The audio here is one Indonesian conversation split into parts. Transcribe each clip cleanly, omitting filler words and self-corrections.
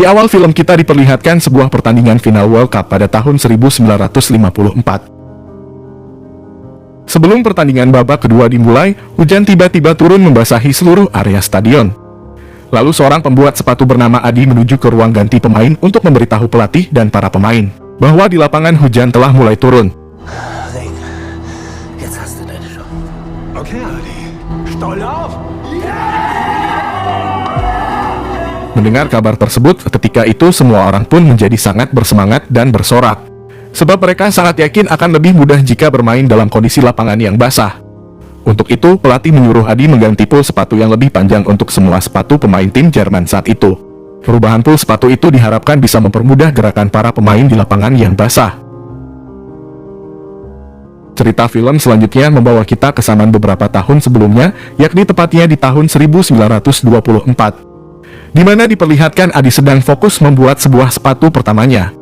Di awal film kita diperlihatkan sebuah pertandingan final World Cup pada tahun 1954. Sebelum pertandingan babak kedua dimulai, hujan tiba-tiba turun membasahi seluruh area stadion. Lalu seorang pembuat sepatu bernama Adi menuju ke ruang ganti pemain untuk memberitahu pelatih dan para pemain bahwa di lapangan hujan telah mulai turun. Mendengar kabar tersebut, ketika itu semua orang pun menjadi sangat bersemangat dan bersorak. Sebab mereka sangat yakin akan lebih mudah jika bermain dalam kondisi lapangan yang basah. Untuk itu, pelatih menyuruh Adi mengganti pul sepatu yang lebih panjang untuk semua sepatu pemain tim Jerman saat itu. Perubahan pul sepatu itu diharapkan bisa mempermudah gerakan para pemain di lapangan yang basah. Cerita film selanjutnya membawa kita ke zaman beberapa tahun sebelumnya, yakni tepatnya di tahun 1924. Di mana diperlihatkan Adi sedang fokus membuat sebuah sepatu pertamanya.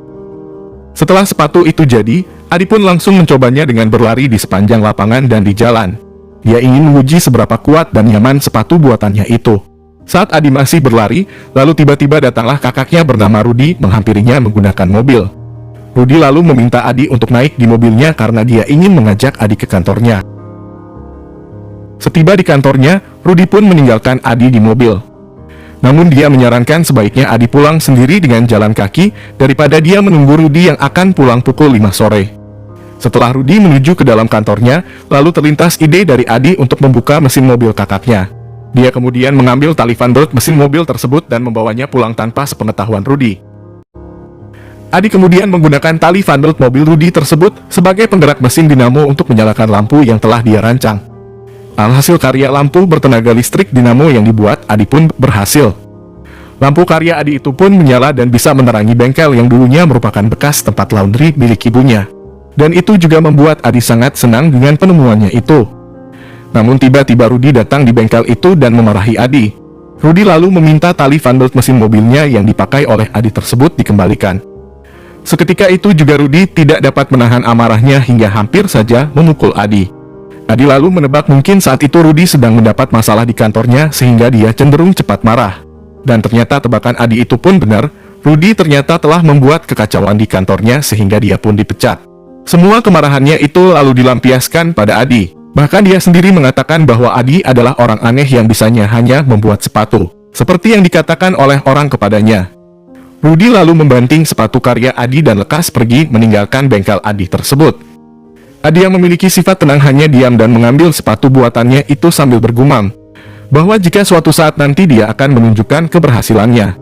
Setelah sepatu itu jadi, Adi pun langsung mencobanya dengan berlari di sepanjang lapangan dan di jalan. Dia ingin menguji seberapa kuat dan nyaman sepatu buatannya itu. Saat Adi masih berlari, lalu tiba-tiba datanglah kakaknya bernama Rudi menghampirinya menggunakan mobil. Rudi lalu meminta Adi untuk naik di mobilnya karena dia ingin mengajak Adi ke kantornya. Setiba di kantornya, Rudi pun meninggalkan Adi di mobil. Namun dia menyarankan sebaiknya Adi pulang sendiri dengan jalan kaki daripada dia menunggu Rudi yang akan pulang pukul 5 sore. Setelah Rudi menuju ke dalam kantornya, lalu terlintas ide dari Adi untuk membuka mesin mobil kakaknya. Dia kemudian mengambil tali fan belt mesin mobil tersebut dan membawanya pulang tanpa sepengetahuan Rudi. Adi kemudian menggunakan tali fan belt mobil Rudi tersebut sebagai penggerak mesin dinamo untuk menyalakan lampu yang telah dia rancang. Alhasil karya lampu bertenaga listrik dinamo yang dibuat Adi pun berhasil. Lampu karya Adi itu pun menyala dan bisa menerangi bengkel yang dulunya merupakan bekas tempat laundry milik ibunya. Dan itu juga membuat Adi sangat senang dengan penemuannya itu. Namun tiba-tiba Rudi datang di bengkel itu dan memarahi Adi. Rudi lalu meminta tali fan belt mesin mobilnya yang dipakai oleh Adi tersebut dikembalikan. Seketika itu juga Rudi tidak dapat menahan amarahnya hingga hampir saja memukul Adi. Adi lalu menebak mungkin saat itu Rudi sedang mendapat masalah di kantornya sehingga dia cenderung cepat marah. Dan ternyata tebakan Adi itu pun benar, Rudi ternyata telah membuat kekacauan di kantornya sehingga dia pun dipecat. Semua kemarahannya itu lalu dilampiaskan pada Adi. Bahkan dia sendiri mengatakan bahwa Adi adalah orang aneh yang bisanya hanya membuat sepatu, seperti yang dikatakan oleh orang kepadanya. Rudi lalu membanting sepatu karya Adi dan lekas pergi meninggalkan bengkel Adi tersebut. Adi yang memiliki sifat tenang hanya diam dan mengambil sepatu buatannya itu sambil bergumam, bahwa jika suatu saat nanti dia akan menunjukkan keberhasilannya.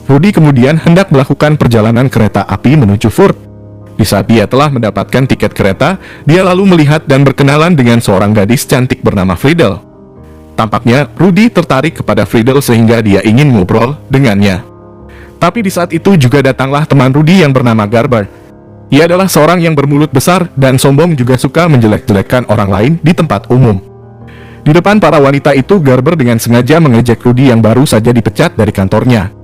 Rudi kemudian hendak melakukan perjalanan kereta api menuju Furt. Di saat dia telah mendapatkan tiket kereta, dia lalu melihat dan berkenalan dengan seorang gadis cantik bernama Friedel. Tampaknya Rudi tertarik kepada Friedel sehingga dia ingin ngobrol dengannya. Tapi di saat itu juga datanglah teman Rudi yang bernama Garber. Ia adalah seorang yang bermulut besar dan sombong, juga suka menjelek-jelekkan orang lain di tempat umum. Di depan para wanita itu, Garber dengan sengaja mengejek Rudi yang baru saja dipecat dari kantornya.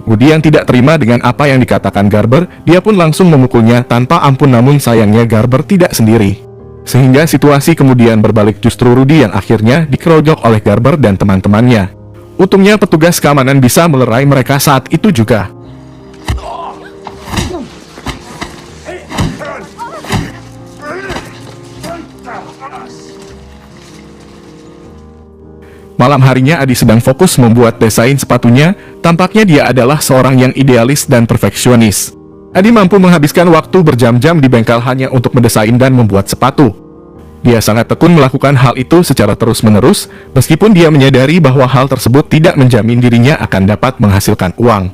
Rudi yang tidak terima dengan apa yang dikatakan Garber, dia pun langsung memukulnya tanpa ampun, namun sayangnya Garber tidak sendiri. Sehingga situasi kemudian berbalik, justru Rudi yang akhirnya dikerojok oleh Garber dan teman-temannya. Untungnya petugas keamanan bisa melerai mereka saat itu juga. Malam harinya Adi sedang fokus membuat desain sepatunya. Tampaknya dia adalah seorang yang idealis dan perfeksionis. Adi mampu menghabiskan waktu berjam-jam di bengkel hanya untuk mendesain dan membuat sepatu. Dia sangat tekun melakukan hal itu secara terus-menerus, meskipun dia menyadari bahwa hal tersebut tidak menjamin dirinya akan dapat menghasilkan uang.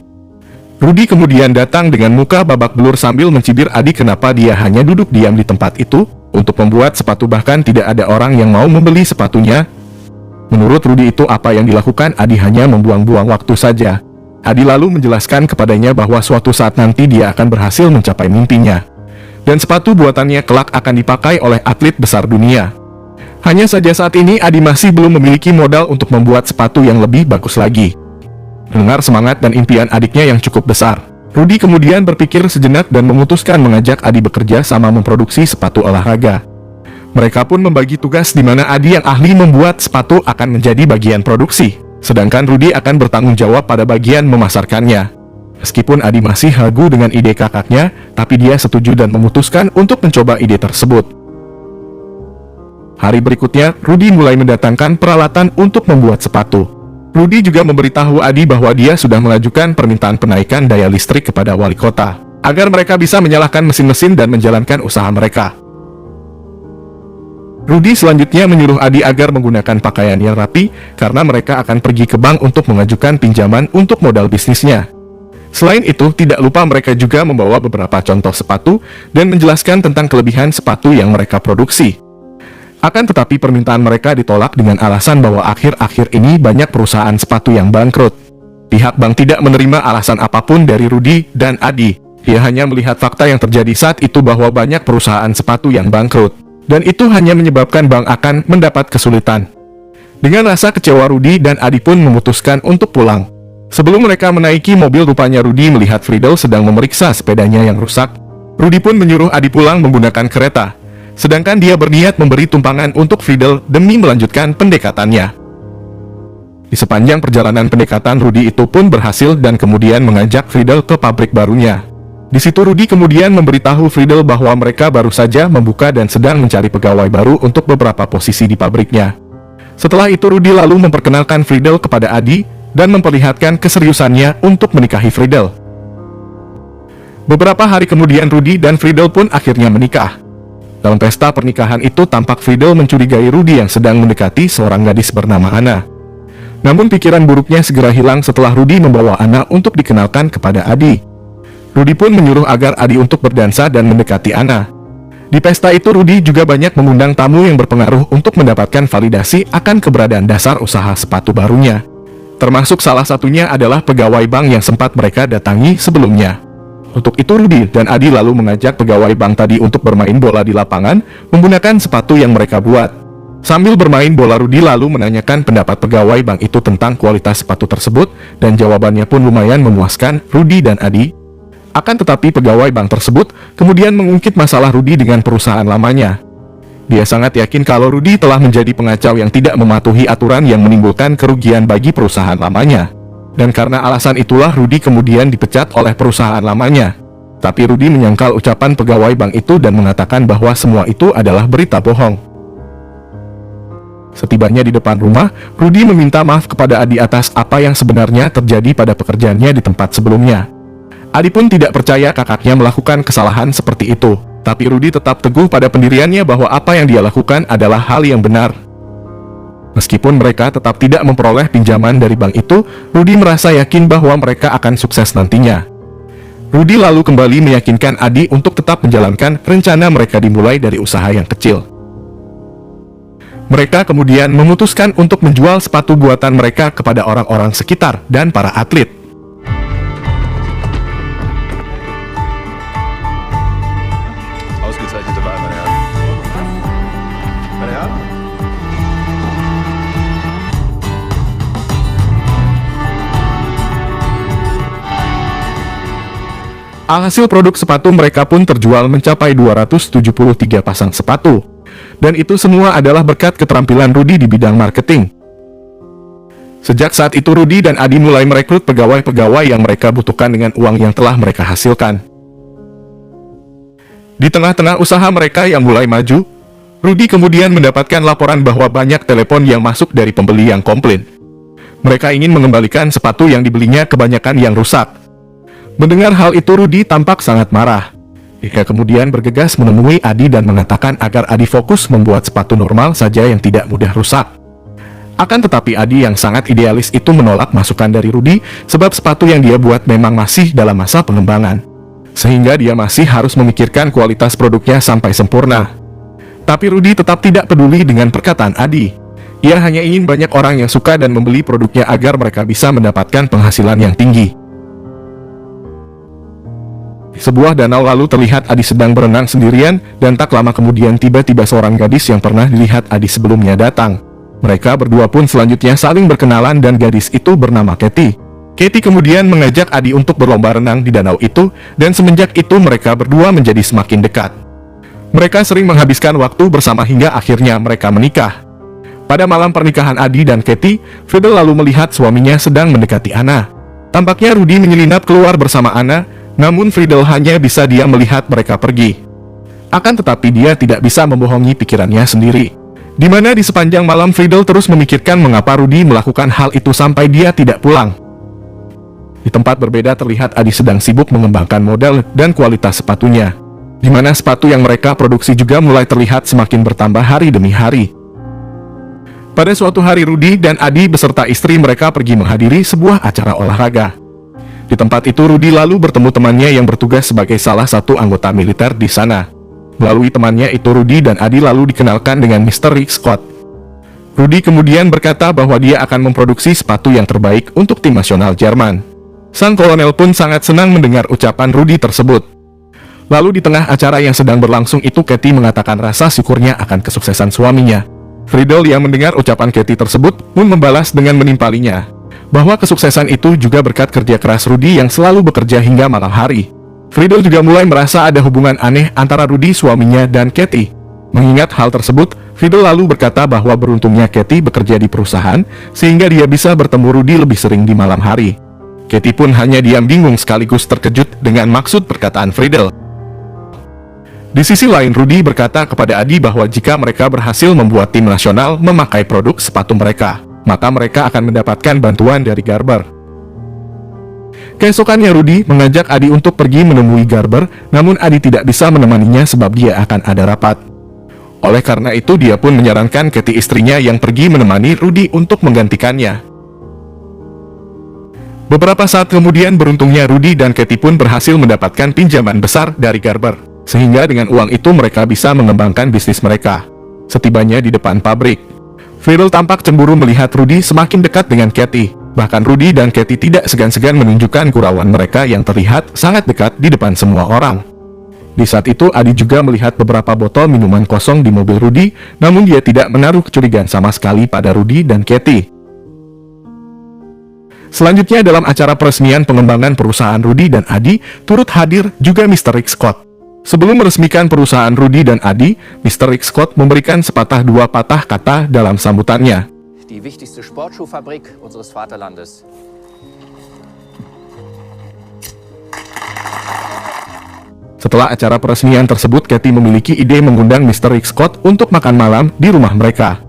Rudi kemudian datang dengan muka babak belur sambil mencibir Adi kenapa dia hanya duduk diam di tempat itu untuk membuat sepatu, bahkan tidak ada orang yang mau membeli sepatunya. Menurut Rudi itu apa yang dilakukan Adi hanya membuang-buang waktu saja. Adi lalu menjelaskan kepadanya bahwa suatu saat nanti dia akan berhasil mencapai mimpinya. Dan sepatu buatannya kelak akan dipakai oleh atlet besar dunia. Hanya saja saat ini Adi masih belum memiliki modal untuk membuat sepatu yang lebih bagus lagi. Mendengar semangat dan impian adiknya yang cukup besar, Rudi kemudian berpikir sejenak dan memutuskan mengajak Adi bekerja sama memproduksi sepatu olahraga. Mereka pun membagi tugas di mana Adi yang ahli membuat sepatu akan menjadi bagian produksi. Sedangkan Rudy akan bertanggung jawab pada bagian memasarkannya. Meskipun Adi masih ragu dengan ide kakaknya, tapi dia setuju dan memutuskan untuk mencoba ide tersebut. Hari berikutnya, Rudy mulai mendatangkan peralatan untuk membuat sepatu. Rudy juga memberitahu Adi bahwa dia sudah mengajukan permintaan penaikan daya listrik kepada wali kota, agar mereka bisa menyalakan mesin-mesin dan menjalankan usaha mereka. Rudy selanjutnya menyuruh Adi agar menggunakan pakaian yang rapi, karena mereka akan pergi ke bank untuk mengajukan pinjaman untuk modal bisnisnya. Selain itu, tidak lupa mereka juga membawa beberapa contoh sepatu dan menjelaskan tentang kelebihan sepatu yang mereka produksi. Akan tetapi permintaan mereka ditolak dengan alasan bahwa akhir-akhir ini banyak perusahaan sepatu yang bangkrut. Pihak bank tidak menerima alasan apapun dari Rudy dan Adi. Dia hanya melihat fakta yang terjadi saat itu bahwa banyak perusahaan sepatu yang bangkrut. Dan itu hanya menyebabkan bank akan mendapat kesulitan. Dengan rasa kecewa, Rudy dan Adi pun memutuskan untuk pulang. Sebelum mereka menaiki mobil, rupanya Rudy melihat Friedel sedang memeriksa sepedanya yang rusak. Rudy pun menyuruh Adi pulang menggunakan kereta. Sedangkan dia berniat memberi tumpangan untuk Friedel demi melanjutkan pendekatannya. Di sepanjang perjalanan pendekatan, Rudy itu pun berhasil dan kemudian mengajak Friedel ke pabrik barunya. Di situ Rudy kemudian memberitahu Friedel bahwa mereka baru saja membuka dan sedang mencari pegawai baru untuk beberapa posisi di pabriknya. Setelah itu Rudy lalu memperkenalkan Friedel kepada Adi dan memperlihatkan keseriusannya untuk menikahi Friedel. Beberapa hari kemudian Rudy dan Friedel pun akhirnya menikah. Dalam pesta pernikahan itu tampak Friedel mencurigai Rudy yang sedang mendekati seorang gadis bernama Anna. Namun pikiran buruknya segera hilang setelah Rudy membawa Anna untuk dikenalkan kepada Adi. Rudy pun menyuruh agar Adi untuk berdansa dan mendekati Anna. Di pesta itu Rudy juga banyak mengundang tamu yang berpengaruh untuk mendapatkan validasi akan keberadaan dasar usaha sepatu barunya. Termasuk salah satunya adalah pegawai bank yang sempat mereka datangi sebelumnya. Untuk itu Rudy dan Adi lalu mengajak pegawai bank tadi untuk bermain bola di lapangan menggunakan sepatu yang mereka buat. Sambil bermain bola, Rudy lalu menanyakan pendapat pegawai bank itu tentang kualitas sepatu tersebut, dan jawabannya pun lumayan memuaskan Rudy dan Adi. Akan tetapi pegawai bank tersebut kemudian mengungkit masalah Rudy dengan perusahaan lamanya. Dia sangat yakin kalau Rudy telah menjadi pengacau yang tidak mematuhi aturan yang menimbulkan kerugian bagi perusahaan lamanya. Dan karena alasan itulah Rudy kemudian dipecat oleh perusahaan lamanya. Tapi Rudy menyangkal ucapan pegawai bank itu dan mengatakan bahwa semua itu adalah berita bohong. Setibanya di depan rumah, Rudy meminta maaf kepada Adi atas apa yang sebenarnya terjadi pada pekerjaannya di tempat sebelumnya. Adi pun tidak percaya kakaknya melakukan kesalahan seperti itu. Tapi Rudy tetap teguh pada pendiriannya bahwa apa yang dia lakukan adalah hal yang benar. Meskipun mereka tetap tidak memperoleh pinjaman dari bank itu, Rudy merasa yakin bahwa mereka akan sukses nantinya. Rudy lalu kembali meyakinkan Adi untuk tetap menjalankan rencana mereka dimulai dari usaha yang kecil. Mereka kemudian memutuskan untuk menjual sepatu buatan mereka kepada orang-orang sekitar dan para atlet. Alhasil produk sepatu mereka pun terjual mencapai 273 pasang sepatu. Dan itu semua adalah berkat keterampilan Rudy di bidang marketing. Sejak saat itu Rudy dan Adi mulai merekrut pegawai-pegawai yang mereka butuhkan dengan uang yang telah mereka hasilkan. Di tengah-tengah usaha mereka yang mulai maju, Rudy kemudian mendapatkan laporan bahwa banyak telepon yang masuk dari pembeli yang komplain. Mereka ingin mengembalikan sepatu yang dibelinya kebanyakan yang rusak. Mendengar hal itu Rudy tampak sangat marah. Dia kemudian bergegas menemui Adi dan mengatakan agar Adi fokus membuat sepatu normal saja yang tidak mudah rusak. Akan tetapi Adi yang sangat idealis itu menolak masukan dari Rudy sebab sepatu yang dia buat memang masih dalam masa pengembangan. Sehingga dia masih harus memikirkan kualitas produknya sampai sempurna. Tapi Rudy tetap tidak peduli dengan perkataan Adi. Ia hanya ingin banyak orang yang suka dan membeli produknya agar mereka bisa mendapatkan penghasilan yang tinggi. Di sebuah danau lalu terlihat Adi sedang berenang sendirian, dan tak lama kemudian tiba-tiba seorang gadis yang pernah dilihat Adi sebelumnya datang. Mereka berdua pun selanjutnya saling berkenalan dan gadis itu bernama Katie. Katie kemudian mengajak Adi untuk berlomba renang di danau itu, dan semenjak itu mereka berdua menjadi semakin dekat. Mereka sering menghabiskan waktu bersama hingga akhirnya mereka menikah. Pada malam pernikahan Adi dan Katie, Friedel lalu melihat suaminya sedang mendekati Anna. Tampaknya Rudy menyelinap keluar bersama Anna, namun Friedel hanya bisa diam melihat mereka pergi. Akan tetapi dia tidak bisa membohongi pikirannya sendiri. Di mana di sepanjang malam Friedel terus memikirkan mengapa Rudy melakukan hal itu sampai dia tidak pulang. Di tempat berbeda terlihat Adi sedang sibuk mengembangkan model dan kualitas sepatunya. Di mana sepatu yang mereka produksi juga mulai terlihat semakin bertambah hari demi hari. Pada suatu hari Rudy dan Adi beserta istri mereka pergi menghadiri sebuah acara olahraga. Di tempat itu Rudy lalu bertemu temannya yang bertugas sebagai salah satu anggota militer di sana. Melalui temannya itu Rudy dan Adi lalu dikenalkan dengan Mr. Rick Scott. Rudy kemudian berkata bahwa dia akan memproduksi sepatu yang terbaik untuk tim nasional Jerman. Sang kolonel pun sangat senang mendengar ucapan Rudy tersebut. Lalu di tengah acara yang sedang berlangsung itu Katie mengatakan rasa syukurnya akan kesuksesan suaminya. Friedel yang mendengar ucapan Katie tersebut pun membalas dengan menimpalinya bahwa kesuksesan itu juga berkat kerja keras Rudy yang selalu bekerja hingga malam hari. Friedel juga mulai merasa ada hubungan aneh antara Rudy suaminya dan Katie. Mengingat hal tersebut, Friedel lalu berkata bahwa beruntungnya Katie bekerja di perusahaan sehingga dia bisa bertemu Rudy lebih sering di malam hari. Katie pun hanya diam bingung sekaligus terkejut dengan maksud perkataan Friedel. Di sisi lain, Rudy berkata kepada Adi bahwa jika mereka berhasil membuat tim nasional memakai produk sepatu mereka, maka mereka akan mendapatkan bantuan dari Garber. Keesokannya Rudy mengajak Adi untuk pergi menemui Garber, namun Adi tidak bisa menemaninya sebab dia akan ada rapat. Oleh karena itu dia pun menyarankan Katie istrinya yang pergi menemani Rudy untuk menggantikannya. Beberapa saat kemudian beruntungnya Rudy dan Katie pun berhasil mendapatkan pinjaman besar dari Garber. Sehingga dengan uang itu mereka bisa mengembangkan bisnis mereka. Setibanya di depan pabrik, Friedel tampak cemburu melihat Rudy semakin dekat dengan Katie. Bahkan Rudy dan Katie tidak segan-segan menunjukkan gurauan mereka yang terlihat sangat dekat di depan semua orang. Di saat itu Adi juga melihat beberapa botol minuman kosong di mobil Rudy, namun dia tidak menaruh kecurigaan sama sekali pada Rudy dan Katie. Selanjutnya dalam acara peresmian pengembangan perusahaan Rudy dan Adi, turut hadir juga Mr. Rick Scott. Sebelum meresmikan perusahaan Rudy dan Adi, Mr. Rick Scott memberikan sepatah dua patah kata dalam sambutannya. Die wichtigste Sportschuhfabrik unseres Vaterlandes. Setelah acara peresmian tersebut, Katie memiliki ide mengundang Mr. Rick Scott untuk makan malam di rumah mereka.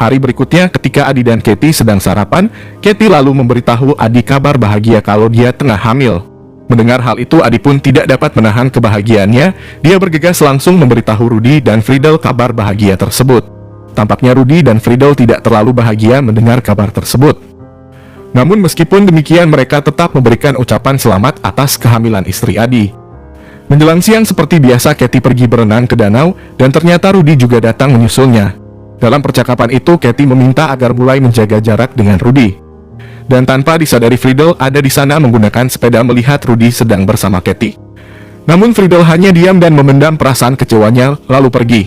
Hari berikutnya, ketika Adi dan Katie sedang sarapan, Katie lalu memberitahu Adi kabar bahagia kalau dia tengah hamil. Mendengar hal itu, Adi pun tidak dapat menahan kebahagiaannya. Dia bergegas langsung memberitahu Rudy dan Friedel kabar bahagia tersebut. Tampaknya Rudy dan Friedel tidak terlalu bahagia mendengar kabar tersebut. Namun meskipun demikian, mereka tetap memberikan ucapan selamat atas kehamilan istri Adi. Menjelang siang seperti biasa, Katie pergi berenang ke danau, dan ternyata Rudy juga datang menyusulnya. Dalam percakapan itu, Katie meminta agar mulai menjaga jarak dengan Rudy. Dan tanpa disadari Friedel ada di sana menggunakan sepeda melihat Rudy sedang bersama Katie. Namun Friedel hanya diam dan memendam perasaan kecewanya lalu pergi.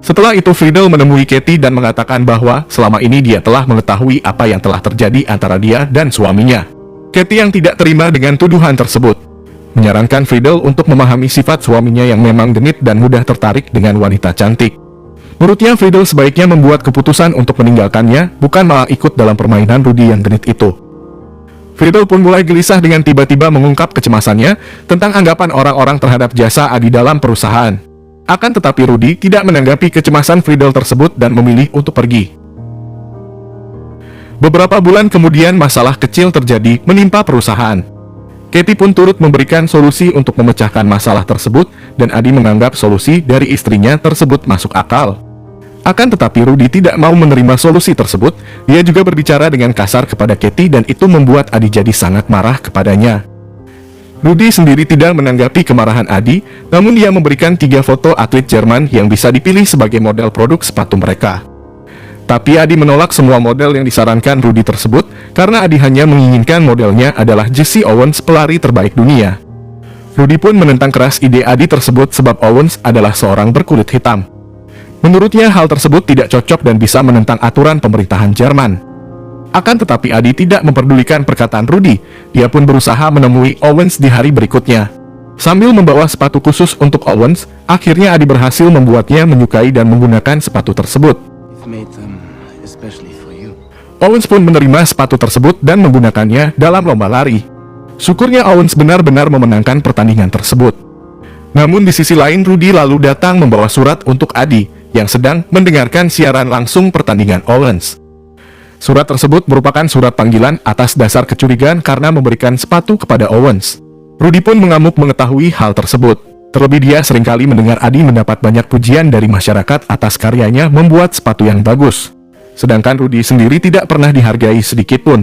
Setelah itu Friedel menemui Katie dan mengatakan bahwa selama ini dia telah mengetahui apa yang telah terjadi antara dia dan suaminya. Katie yang tidak terima dengan tuduhan tersebut menyarankan Friedel untuk memahami sifat suaminya yang memang genit dan mudah tertarik dengan wanita cantik. Menurutnya Friedel sebaiknya membuat keputusan untuk meninggalkannya, bukan malah ikut dalam permainan Rudy yang genit itu. Friedel pun mulai gelisah dengan tiba-tiba mengungkap kecemasannya tentang anggapan orang-orang terhadap jasa Adi dalam perusahaan. Akan tetapi Rudy tidak menanggapi kecemasan Friedel tersebut dan memilih untuk pergi. Beberapa bulan kemudian masalah kecil terjadi menimpa perusahaan. Katie pun turut memberikan solusi untuk memecahkan masalah tersebut dan Adi menganggap solusi dari istrinya tersebut masuk akal. Akan tetapi Rudy tidak mau menerima solusi tersebut. Dia juga berbicara dengan kasar kepada Katie dan itu membuat Adi jadi sangat marah kepadanya. Rudy sendiri tidak menanggapi kemarahan Adi, namun dia memberikan 3 foto atlet Jerman yang bisa dipilih sebagai model produk sepatu mereka. Tapi Adi menolak semua model yang disarankan Rudy tersebut karena Adi hanya menginginkan modelnya adalah Jesse Owens, pelari terbaik dunia. Rudy pun menentang keras ide Adi tersebut sebab Owens adalah seorang berkulit hitam. Menurutnya hal tersebut tidak cocok dan bisa menentang aturan pemerintahan Jerman. Akan tetapi Adi tidak memperdulikan perkataan Rudy. Dia pun berusaha menemui Owens di hari berikutnya. Sambil membawa sepatu khusus untuk Owens, akhirnya Adi berhasil membuatnya menyukai dan menggunakan sepatu tersebut. Owens pun menerima sepatu tersebut dan menggunakannya dalam lomba lari. Syukurnya Owens benar-benar memenangkan pertandingan tersebut. Namun di sisi lain, Rudy lalu datang membawa surat untuk Adi yang sedang mendengarkan siaran langsung pertandingan Owens. Surat tersebut merupakan surat panggilan atas dasar kecurigaan karena memberikan sepatu kepada Owens. Rudy pun mengamuk mengetahui hal tersebut. Terlebih dia seringkali mendengar Adi mendapat banyak pujian dari masyarakat atas karyanya membuat sepatu yang bagus. Sedangkan Rudy sendiri tidak pernah dihargai sedikit pun.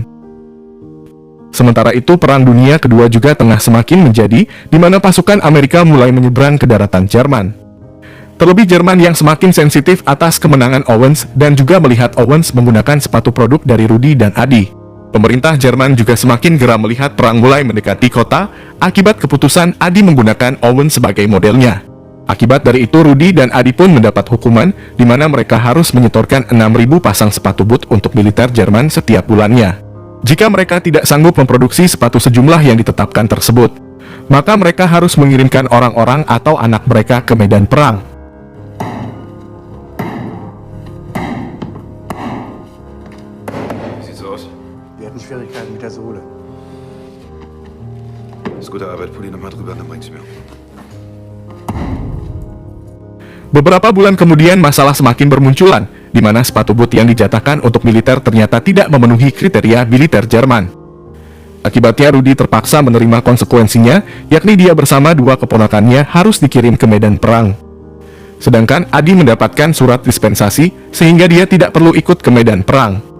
Sementara itu, Perang Dunia Kedua juga tengah semakin menjadi, di mana pasukan Amerika mulai menyeberang ke daratan Jerman. Terlebih Jerman yang semakin sensitif atas kemenangan Owens dan juga melihat Owens menggunakan sepatu produk dari Rudy dan Adi. Pemerintah Jerman juga semakin geram melihat perang mulai mendekati kota, akibat keputusan Adi menggunakan Owens sebagai modelnya. Akibat dari itu, Rudy dan Adi pun mendapat hukuman, di mana mereka harus menyetorkan 6.000 pasang sepatu boot untuk militer Jerman setiap bulannya. Jika mereka tidak sanggup memproduksi sepatu sejumlah yang ditetapkan tersebut, maka mereka harus mengirimkan orang-orang atau anak mereka ke medan perang. Wir hatten Schwierigkeiten mit der Sohle. Ist gute Arbeit, Pulli nochmal drüber, dann bring's mir. Beberapa bulan kemudian masalah semakin bermunculan, di mana sepatu boot yang dijatahkan untuk militer ternyata tidak memenuhi kriteria militer Jerman. Akibatnya Rudy terpaksa menerima konsekuensinya, yakni dia bersama dua keponakannya harus dikirim ke medan perang. Sedangkan Adi mendapatkan surat dispensasi, sehingga dia tidak perlu ikut ke medan perang.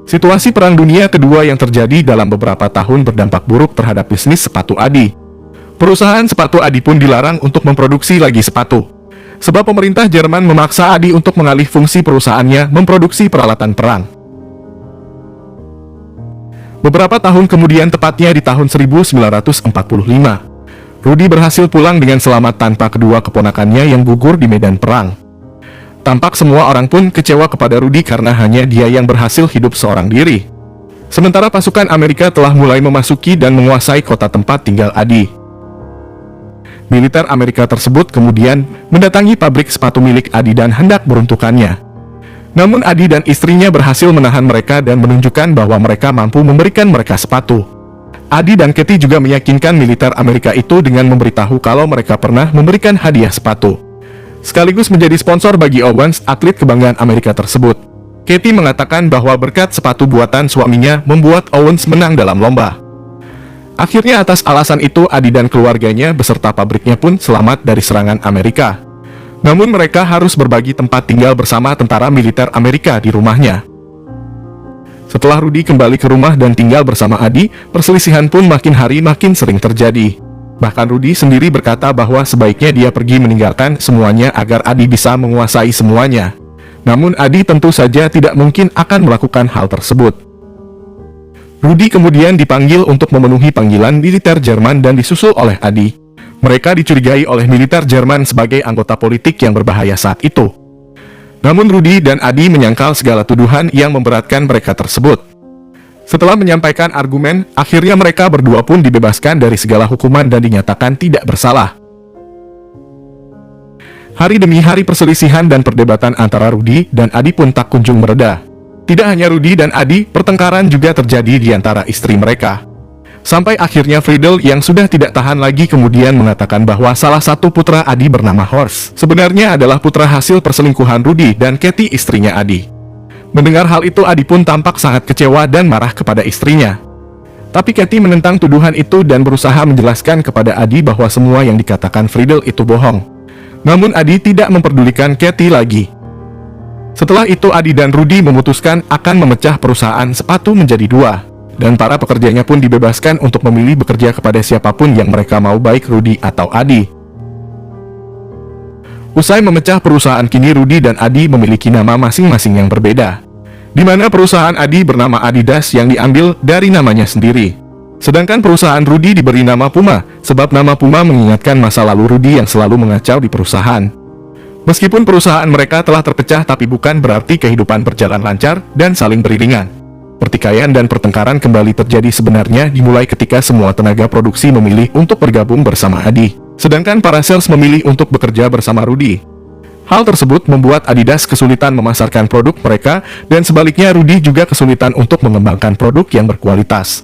Situasi Perang Dunia Kedua yang terjadi dalam beberapa tahun berdampak buruk terhadap bisnis sepatu Adi. Perusahaan sepatu Adi pun dilarang untuk memproduksi lagi sepatu, sebab pemerintah Jerman memaksa Adi untuk mengalih fungsi perusahaannya memproduksi peralatan perang. Beberapa tahun kemudian, tepatnya di tahun 1945, Rudy berhasil pulang dengan selamat tanpa kedua keponakannya yang gugur di medan perang. Tampak semua orang pun kecewa kepada Rudy karena hanya dia yang berhasil hidup seorang diri. Sementara pasukan Amerika telah mulai memasuki dan menguasai kota tempat tinggal Adi. Militer Amerika tersebut kemudian mendatangi pabrik sepatu milik Adi dan hendak meruntuhkannya. Namun Adi dan istrinya berhasil menahan mereka dan menunjukkan bahwa mereka mampu memberikan mereka sepatu. Adi dan Katie juga meyakinkan militer Amerika itu dengan memberitahu kalau mereka pernah memberikan hadiah sepatu, sekaligus menjadi sponsor bagi Owens, atlet kebanggaan Amerika tersebut. Katie mengatakan bahwa berkat sepatu buatan suaminya membuat Owens menang dalam lomba. Akhirnya atas alasan itu, Adi dan keluarganya beserta pabriknya pun selamat dari serangan Amerika. Namun mereka harus berbagi tempat tinggal bersama tentara militer Amerika di rumahnya. Setelah Rudy kembali ke rumah dan tinggal bersama Adi, perselisihan pun makin hari makin sering terjadi. Bahkan Rudy sendiri berkata bahwa sebaiknya dia pergi meninggalkan semuanya agar Adi bisa menguasai semuanya. Namun Adi tentu saja tidak mungkin akan melakukan hal tersebut. Rudy kemudian dipanggil untuk memenuhi panggilan militer Jerman dan disusul oleh Adi. Mereka dicurigai oleh militer Jerman sebagai anggota politik yang berbahaya saat itu. Namun Rudy dan Adi menyangkal segala tuduhan yang memberatkan mereka tersebut. Setelah menyampaikan argumen, akhirnya mereka berdua pun dibebaskan dari segala hukuman dan dinyatakan tidak bersalah. Hari demi hari perselisihan dan perdebatan antara Rudy dan Adi pun tak kunjung mereda. Tidak hanya Rudy dan Adi, pertengkaran juga terjadi di antara istri mereka. Sampai akhirnya Friedel yang sudah tidak tahan lagi kemudian mengatakan bahwa salah satu putra Adi bernama Horst sebenarnya adalah putra hasil perselingkuhan Rudy dan Katie, istrinya Adi. Mendengar hal itu, Adi pun tampak sangat kecewa dan marah kepada istrinya. Tapi Katie menentang tuduhan itu dan berusaha menjelaskan kepada Adi bahwa semua yang dikatakan Friedel itu bohong. Namun Adi tidak memperdulikan Katie lagi. Setelah itu Adi dan Rudy memutuskan akan memecah perusahaan sepatu menjadi dua, dan para pekerjanya pun dibebaskan untuk memilih bekerja kepada siapapun yang mereka mau, baik Rudy atau Adi. Usai memecah perusahaan, kini Rudy dan Adi memiliki nama masing-masing yang berbeda, di mana perusahaan Adi bernama Adidas yang diambil dari namanya sendiri. Sedangkan perusahaan Rudy diberi nama Puma, sebab nama Puma mengingatkan masa lalu Rudy yang selalu mengacau di perusahaan. Meskipun perusahaan mereka telah terpecah, tapi bukan berarti kehidupan berjalan lancar dan saling beriringan. Pertikaian dan pertengkaran kembali terjadi sebenarnya dimulai ketika semua tenaga produksi memilih untuk bergabung bersama Adi, sedangkan para sales memilih untuk bekerja bersama Rudy. Hal tersebut membuat Adidas kesulitan memasarkan produk mereka, dan sebaliknya Rudy juga kesulitan untuk mengembangkan produk yang berkualitas.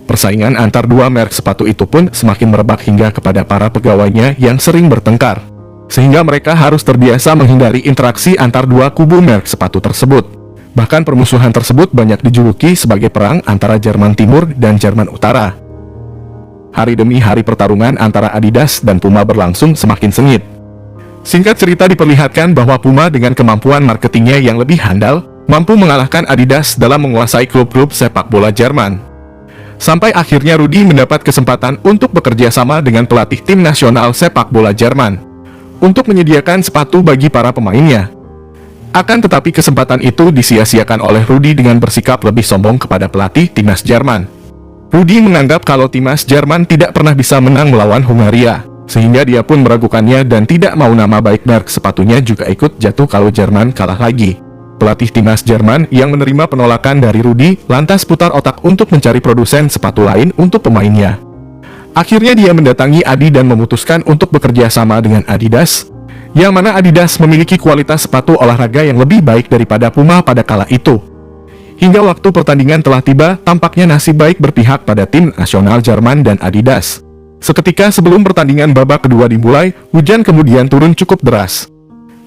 Persaingan antar dua merek sepatu itu pun semakin merebak hingga kepada para pegawainya yang sering bertengkar, sehingga mereka harus terbiasa menghindari interaksi antar dua kubu merek sepatu tersebut. Bahkan permusuhan tersebut banyak dijuluki sebagai perang antara Jerman Timur dan Jerman Utara. Hari demi hari pertarungan antara Adidas dan Puma berlangsung semakin sengit. Singkat cerita diperlihatkan bahwa Puma dengan kemampuan marketingnya yang lebih handal, mampu mengalahkan Adidas dalam menguasai klub-klub sepak bola Jerman. Sampai akhirnya Rudy mendapat kesempatan untuk bekerja sama dengan pelatih tim nasional sepak bola Jerman untuk menyediakan sepatu bagi para pemainnya. Akan tetapi kesempatan itu disia-siakan oleh Rudy dengan bersikap lebih sombong kepada pelatih timnas Jerman. Rudy menganggap kalau timnas Jerman tidak pernah bisa menang melawan Hungaria, sehingga dia pun meragukannya dan tidak mau nama baik merek sepatunya juga ikut jatuh kalau Jerman kalah lagi. Pelatih timnas Jerman yang menerima penolakan dari Rudy lantas putar otak untuk mencari produsen sepatu lain untuk pemainnya. Akhirnya dia mendatangi Adi dan memutuskan untuk bekerja sama dengan Adidas, yang mana Adidas memiliki kualitas sepatu olahraga yang lebih baik daripada Puma pada kala itu. Hingga waktu pertandingan telah tiba, tampaknya nasib baik berpihak pada tim nasional Jerman dan Adidas. Seketika sebelum pertandingan babak kedua dimulai, hujan kemudian turun cukup deras.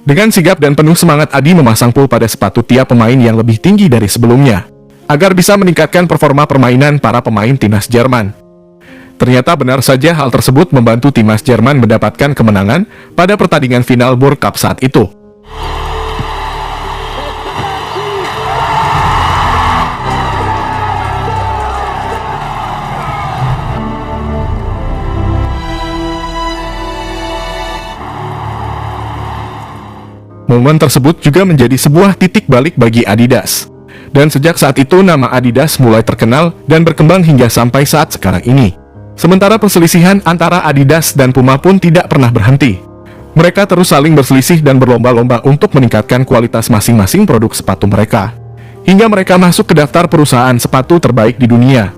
Dengan sigap dan penuh semangat, Adi memasang pool pada sepatu tiap pemain yang lebih tinggi dari sebelumnya, agar bisa meningkatkan performa permainan para pemain timnas Jerman. Ternyata benar saja hal tersebut membantu timnas Jerman mendapatkan kemenangan pada pertandingan final World Cup saat itu. Momen tersebut juga menjadi sebuah titik balik bagi Adidas. Dan sejak saat itu nama Adidas mulai terkenal dan berkembang hingga sampai saat sekarang ini. Sementara perselisihan antara Adidas dan Puma pun tidak pernah berhenti. Mereka terus saling berselisih dan berlomba-lomba untuk meningkatkan kualitas masing-masing produk sepatu mereka, hingga mereka masuk ke daftar perusahaan sepatu terbaik di dunia.